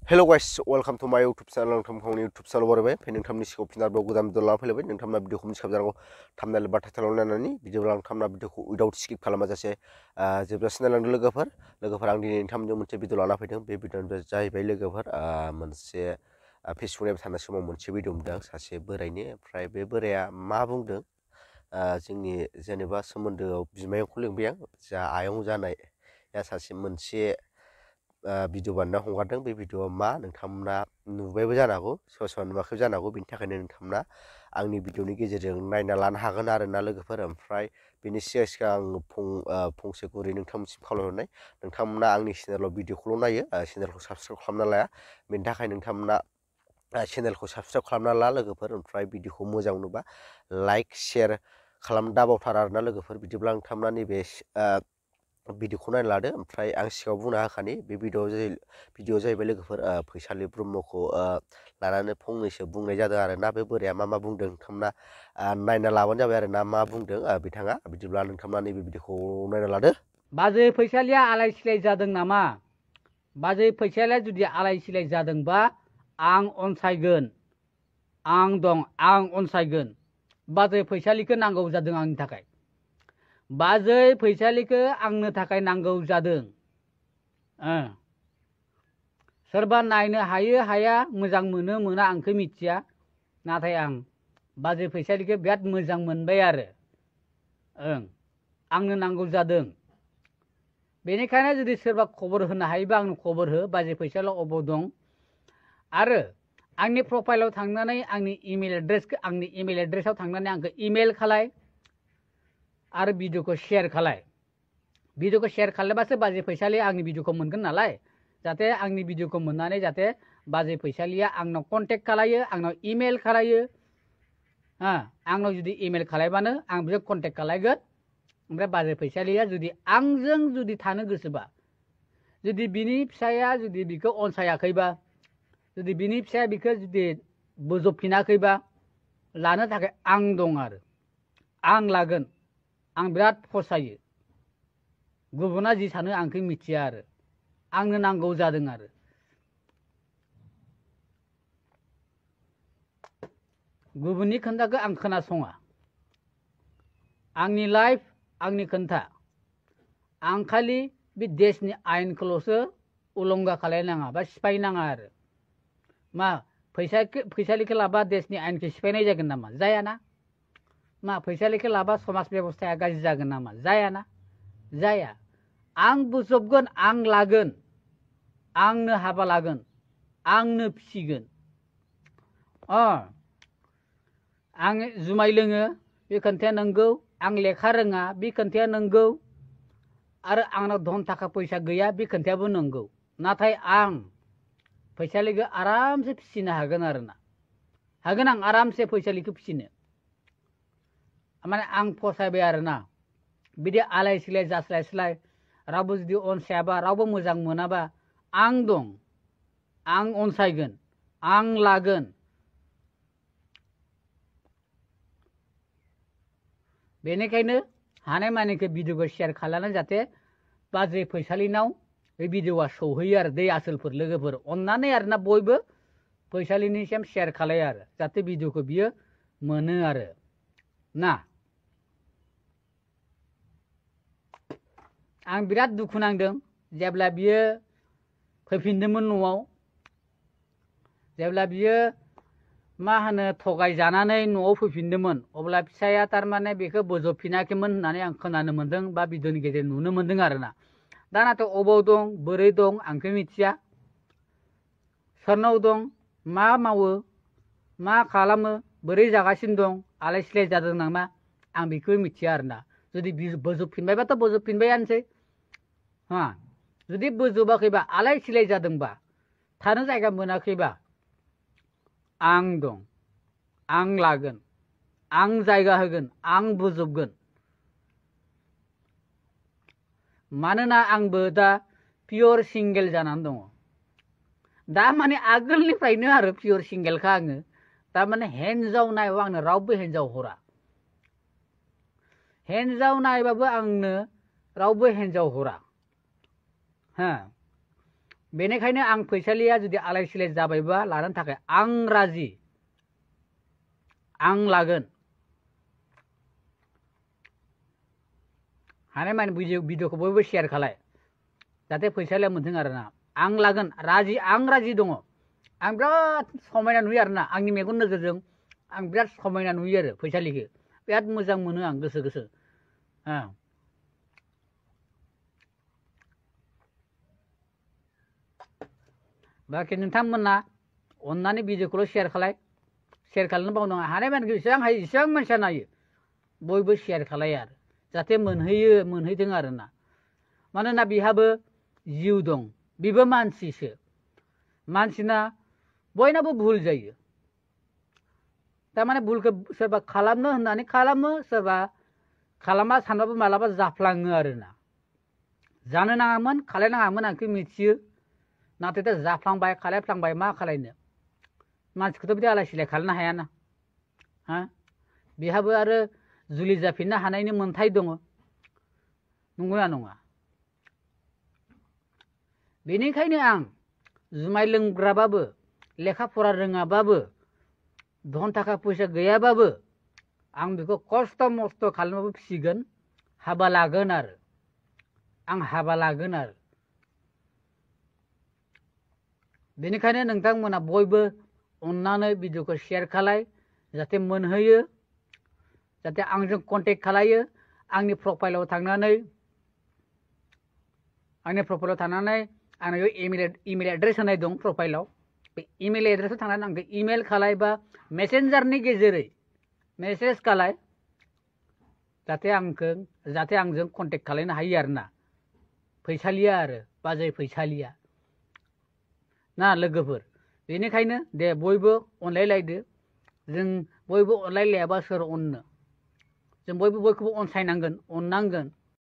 Hello guys, welcome to my YouTube channel. नोंथांमोननि YouTube channel बरायबाय फै नोंथांमोननि सिगाङाव फिन आरोबाव गोदान भिडिअ लाना फैलायबाय नोंथांमोना भिडिअखौ मिथिखाबाय जानांगौ थाम्बनेल बा टाइटेलाव नायनानै बिदिब्ला नोंथांमोना भिडिअखौ उइदाउट स्किप खालामाजासे जोबजासिम नायलांदो लोगोफोर आं दिनै नोंथांमोनजों मोनसे भिडिअ लाना फैदों बे भिडिअआनो जाहैबाय लोगोफोर मोनसे फेसबुक नायबाय थानाय समाव मोनसे भिडिअ नुदों सासे बोरायनि ओमफ्राय बे बोराया मा बुंदों जोंनि जेनेबा सोमोन्दोआव बिमायंखौ लिंबाय आं जा आयं जानाया सासे मोनसे भिडिअ बानायना हगारदों बे भिडिअआ मा नोंथांमोना नुबायबो जानो हागौ सोरबा सोरबा नुवाखैबो जानो हागौ बेनि थाखायनो नोंथांमोना आंनि भिडिअनि गेजेरजों नायना लानो हागोन आरोना लोगोफोर ओमफ्राय बेनि सिगां आं फंसे गुरै नोंथांमोनसिम खावलायहरनाय नोंथांमोना आंनि चेनेलाव भिडिअखौल' नायो चेनेलखौ साबसक्राइब खालामना लाया बेनि थाखाय नोंथांमोना चेनेलखौ साबसक्राइब खालामना ला लोगोफोर ओमफ्राय भिडिअखौ मोजां नुबा लाइक शेयार खालामनो दाबावथार आरोना लोगोफोर बिदिब्ला नोंथांमोना नैबे भिडिअखौ नायना लादो ओमफ्राय आं सिगाङाव बुंना होखानि बे भिडिअ जाहैबाय लोगोफोर फैसालि ब्रह्मखौ लानानै फंनैसो बुंनाय जादों आरोना बे बोराया मा बुंदों नोंथांमोना नायना लाबानो जाबाय आरोना मा बुंदों बिथाङा बिदिब्ला नोंथांमोना नैबे भिडिअखौ नायना लादो। बाजै फैसालिया आलाय सिलाय जादों नामा? बाजै फैसालिया जुदि आलाय सिलाय जादोंबा आं अनसायगोन, आं दं, आं अनसायगोन। बाजै फैसालिखौ नांगौ जादों आंनि थाखाय। बाजै फैसालिखौ आंनो थाखाय नांगौ जादों। सोरबा नायनो हायो हाया मोजां मोनो मोना आंखौ मिथिया नाथाय आं बाजै फैसालिखौ बिराद मोजां मोनबाय आरो आंनो नांगौ जादों। बेनिखायनो जुदि सोरबा खबर होनो हायोबा आंनो खबर हो बाजै फैसालियाव अबाव दं आरो आंनि प्रफाइलाव थांनानै आंनि इमेल एड्रेसाव थांनानै आंखौ इमेल खालाय आरो भिडिअखौ शेयार खालाय। भिडिअखौ शेयार खालामबासो बाजै फैसालिया आंनि भिडिअखौ मोनगोन नालाय जाहाथे आंनि भिडिअखौ मोननानै जाहाथे बाजै फैसालिया आंनाव कन्टेक्ट खालायो आंनाव इमेल खालायो आंनाव जुदि इमेल खालायबानो आं बिखौ कन्टेक्ट खालायगोन ओमफ्राय बाजै फैसालिया जुदि आंजों जुदि थानो गोसोबा जुदि बिनि फिसाया जुदि बिखौ अनसायाखैबा जुदि बिनि फिसाया बिखौ जुदि बोजबफिनाखैबा लानो थाखाय आं दं आरो आं लागोन। आं बिराद फसायो गुबुना जि सानो आंखौ मिथिया आरो आंनो नांगौ जादों आरो गुबुननि खोन्थाखौ आं खोनासङा। आंनि लाइफ आंनि खोन्था आं खालि बे देशनि आयेनखौल'सो उलंघा खालायनाङा बा सिफायनाङा आरो मा फैसालिखौ लाबा देशनि आयेनखौ सिफायनाय जागोन नामा? जायाना। मा फैसालिखौ लाबा समाज बेबस्थाया गाज्रि जागोन नामा? जायाना, जाया। आं बोजबगोन, आं लागोन, आंनो हाबा लागोन, आंनो फिसिगोन। आं जुमाय लोङो बे खोन्थाया नंगौ, आं लेखा रोङा बे खोन्थाया नंगौ आरो आंनाव धन थाखा फैसा गैया बे खोन्थायाबो नंगौ नाथाय आं फैसालिखौ आरामसे फिसिनो हागोन आरोना हागोन आं आरामसे फैसालिखौ फिसिनो माने आं फसायबाय आरोना बिदि आलाय सिलाय जास्लाय स्लाय रावबो जुदि अनसायाबा रावबो मोजां मोनाबा आं दं, आं अनसायगोन, आं लागोन। बेनिखायनो हानायमानिखौ भिडिअखौ शेयार खालामनानै जाहाथे बाजै फैसालिनाव बे भिडिअआ सौहैयो आरो दै आसोलफोर लोगोफोर अननानै आरोना बयबो फैसालिनिसिम शेयार खालायो आरो जाहाथे भिडिअखौ बियो मोनो आरो ना। आं बिराद दुखु नांदों जेब्ला बियो फैफिनदोंमोन न'आव जेब्ला बियो मा होनो थगायजानानै न'आव फैफिनदोंमोन अब्ला फिसाया थारमाने बेखौ बोजबफिनाखैमोन होननानै आं खोनानो मोन्दों बा भिडिअनि गेजेरजों नुनो मोन्दों आरोना। दा नाथाय अबाव दं बोरै दं आंखौ मिथिया सोरनाव दं मा मावो मा खालामो बोरै जागासिनो दं आलाय सिलाय जादों नामा आं बेखौ मिथिया आरोना। जुदि बोजबफिनबायबाथ' बोजबफिनबायानोसै जुदि बोजबाखैबा आलाय सिलाय जादोंबा थानो जायगा मोनाखैबा आं दं, आं लागोन, आं जायगा होगोन, आं बोजबगोन। मानोना आंबो दा पियर सिंगेल जानानै दङ दा माने आगोलनिफ्रायनो आरो पियर सिंगेलखा आङो थारमाने हिन्जाव नायबाबो आंनो रावबो हिन्जाव हरा हिन्जाव नायबाबो आंनो रावबो हिन्जाव हरा बेनिखायनो आं फैसालिया जुदि आलाय सिलाय जाबायबा लानो थाखाय आं राजि, आं लागोन। हानायमानि भिडिअखौ बयबो शेयार खालाय जाहाथे फैसालिया मोनथों आरोना। आं लागोन, आं राजि दङ। आं बिराद समायना नुयो आरोना, आंनि मेगन नोजोरजों आं बिराद समायना नुयो आरो फैसालिखौ बिराद मोजां मोनो आं गोसो बाखि नोंथांमोना अननानै भिडिअखौल' शेयार खालाय, शेयार खालामनो बावनाङा। हानायमानि जेसेबां हायो एसेबां मानसिया नायो बयबो शेयार खालाय आरो जाहाथे मोनहैथों आरोना। मानोना बिहाबो जिउ दं, बिबो मानसिसो। मानसिना बयनाबो भुल जायो। थारमाने भुलखौ सोरबा खालामनो होननानै खालामो, सोरबा खालामा सानबाबो मालाबा जाफ्लाङो आरोना। जानो नाङामोन, खालायनाङामोन आंखौ मिथियो, नाथाय दा जाफ्लांबाय, खालायफ्लांबाय, मा खालायनो। मानसिखौथ' बिदि आलाय सिलाय खालामनो हायाना। बिहाबो आरो जुलि जाफिननो हानायनि मोन्थाय दङ, नंगौना नङा? बेनिखायनो आं जुमाय लोंग्राबाबो, लेखा फरा रोङाबाबो, धन थाखा फैसा गैयाबाबो आं बेखौ खस्थ' मस्थ' खालामबाबो फिसिगोन, हाबा लागोन आरो आं हाबा लागोन आरो। बेनिखायनो नोंथांमोना बयबो अननानै भिडिअखौ शेयार खालाय जाहाथे मोनहैयो, जाहाथे आंजों कन्टेक्ट खालायो। आंनि प्रफाइलाव थांनानै आंनाव इमेल एड्रेस होनाय दं प्रफाइलाव। बे इमेल एड्रेसाव थांनानै आंखौ इमेल खालाय बा मेसेन्जारनि गेजेरै मेसेज खालाय जाहाथे आंजों कन्टेक्ट खालायनो हायो आरोना। फैसालिया आरो बाजै फैसालिया ना लोगोफोर। बेनिखायनो दे बयबो अनलायलायदो। जों बयबो अनलायलायाबा सोर अननो? जों बयबो बयखौबो अनसायनांगोन, अननांगोन।